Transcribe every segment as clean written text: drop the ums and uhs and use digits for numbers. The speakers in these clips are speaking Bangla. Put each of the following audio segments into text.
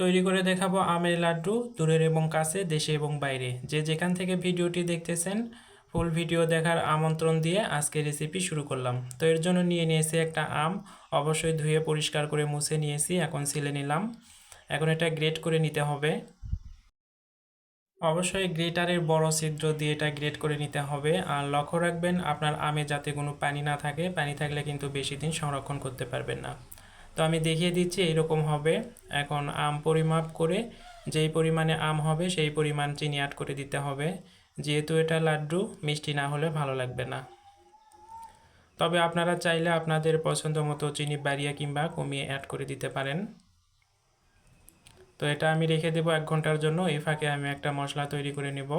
তৈরি করে দেখাবো আমের লাড্ডু দূরের এবং কাছে, দেশে এবং বাইরে, যে যেখান থেকে ভিডিওটি দেখতেছেন ফুল ভিডিও দেখার আমন্ত্রণ দিয়ে আজকে রেসিপি শুরু করলাম। তো এর জন্য নিয়ে নিয়েছি একটা আম, অবশ্যই ধুয়ে পরিষ্কার করে মুছে নিয়েছি, এখন ছিলে নিলাম। এখন এটা গ্রেট করে নিতে হবে। অবশ্যই গ্রেটারের বড় ছিদ্র দিয়ে এটা গ্রেট করে নিতে হবে। আর লক্ষ্য রাখবেন আপনার আমে যাতে কোনো পানি না থাকে, পানি থাকলে কিন্তু বেশি দিন সংরক্ষণ করতে পারবেন না। তো আমি দেখিয়ে দিচ্ছি এরকম হবে। এখন আম পরিমাপ করে যেই পরিমাণে আম হবে সেই পরিমাণ চিনি অ্যাড করে দিতে হবে, যেহেতু এটা লাড্ডু, মিষ্টি না হলে ভালো লাগবে না। তবে আপনারা চাইলে আপনাদের পছন্দ মতো চিনি বাড়িয়ে কিংবা কমিয়ে অ্যাড করে দিতে পারেন। তো এটা আমি রেখে দেবো 1 ঘন্টার জন্য। এই ফাঁকে আমি একটা মশলা তৈরি করে নেব।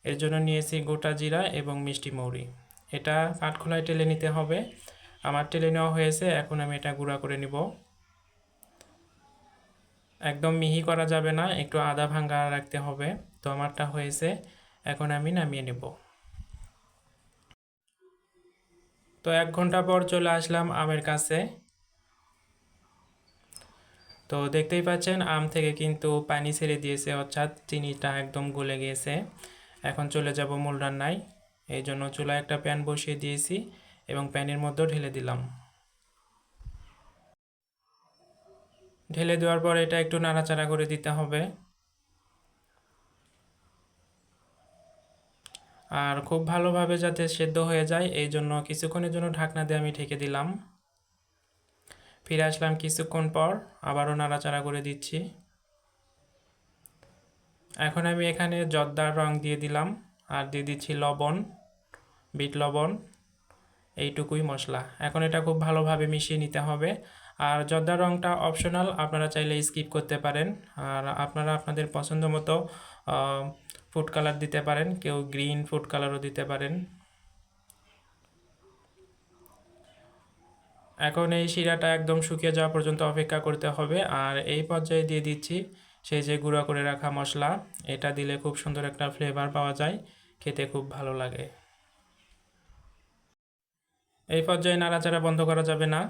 এর জন্য নিয়েছি গোটা জিরা এবং মিষ্টি মৌরি। এটা কাঠখোলায় টেলে নিতে হবে। আমার টেলে নেওয়া হয়েছে, এখন আমি এটা গুঁড়া করে নিব। একদম মিহি করা যাবে না, একটু আধা ভাঙা রাখতে হবে। তো আমারটা হয়েছে, এখন আমি নামিয়ে নেব। তো 1 ঘন্টা পর চলে আসলাম আমের কাছে। তো দেখতেই পাচ্ছেন আম থেকে কিন্তু পানি ছেড়ে দিয়েছে, অর্থাৎ চিনিটা একদম গলে গিয়েছে। এখন চলে যাব মূল রান্নায়। এই জন্য চুলায় একটা প্যান বসিয়ে দিয়েছি এবং প্যানের মধ্যে ঢেলে দিলাম। ঢেলে দেওয়ার পর এটা একটু নাড়াচাড়া করে দিতে হবে। আর খুব ভালোভাবে যাতে সেদ্ধ হয়ে যায় এই জন্য কিছুক্ষণের জন্য ঢাকনা দিয়ে আমি ঢেকে দিলাম। ফিরে আসলাম কিছুক্ষণ পর, আবারও নাড়াচাড়া করে দিচ্ছি। এখন আমি এখানে জর্দার রং দিয়ে দিলাম আর দিয়ে দিচ্ছি লবণ, বিট লবণ, এইটুকুই মশলা। এখন এটা খুব ভালোভাবে মিশিয়ে নিতে হবে। আর জর্দার রংটা অপশনাল, আপনারা চাইলে স্কিপ করতে পারেন। আর আপনারা আপনাদের পছন্দ মতো ফুড কালার দিতে পারেন, কেউ গ্রিন ফুড কালারও দিতে পারেন। এখন এই শিরাটা একদম শুকিয়ে যাওয়া পর্যন্ত অপেক্ষা করতে হবে। আর এই পর্যায়ে দিয়ে দিচ্ছি সেই যে গুঁড়া করে রাখা মশলা। এটা দিলে খুব সুন্দর একটা ফ্লেভার পাওয়া যায়, খেতে খুব ভালো লাগে। এই পর্যায়ে নাড়াচাড়া বন্ধ করা যাবে না।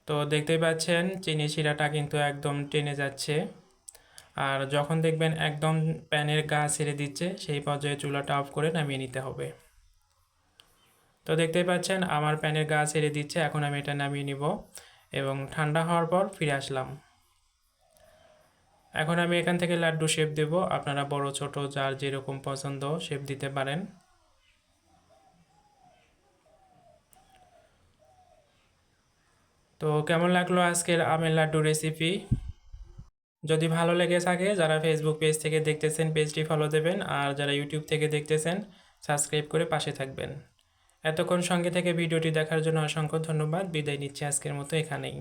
তো দেখতেই পাচ্ছেন চিনি শিরাটা কিন্তু একদম টেনে যাচ্ছে। আর যখন দেখবেন একদম প্যানের গা ছেড়ে দিচ্ছে সেই পর্যায়ে চুলাটা অফ করে নামিয়ে নিতে হবে। তো দেখতেই পাচ্ছেন আমার প্যানের গা ছেড়ে দিচ্ছে, এখন আমি এটা নামিয়ে নিব এবং ঠান্ডা হওয়ার পর ফিরে আসলাম। এখন আমি এখান থেকে লাড্ডু শেপ দেব, আপনারা বড় ছোট যার যেরকম পছন্দ শেপ দিতে পারেন। তো কেমন লাগলো আজকের আমের লাড্ডু রেসিপি? যদি ভালো লেগে থাকে, যারা ফেসবুক পেজ থেকে দেখতেছেন পেজটি ফলো দেবেন, আর যারা ইউটিউব থেকে দেখতেছেন সাবস্ক্রাইব করে পাশে থাকবেন। এতক্ষণ সঙ্গে থেকে ভিডিওটি দেখার জন্য অসংখ্য ধন্যবাদ। বিদায় নিচ্ছি আজকের মতো এখানেই।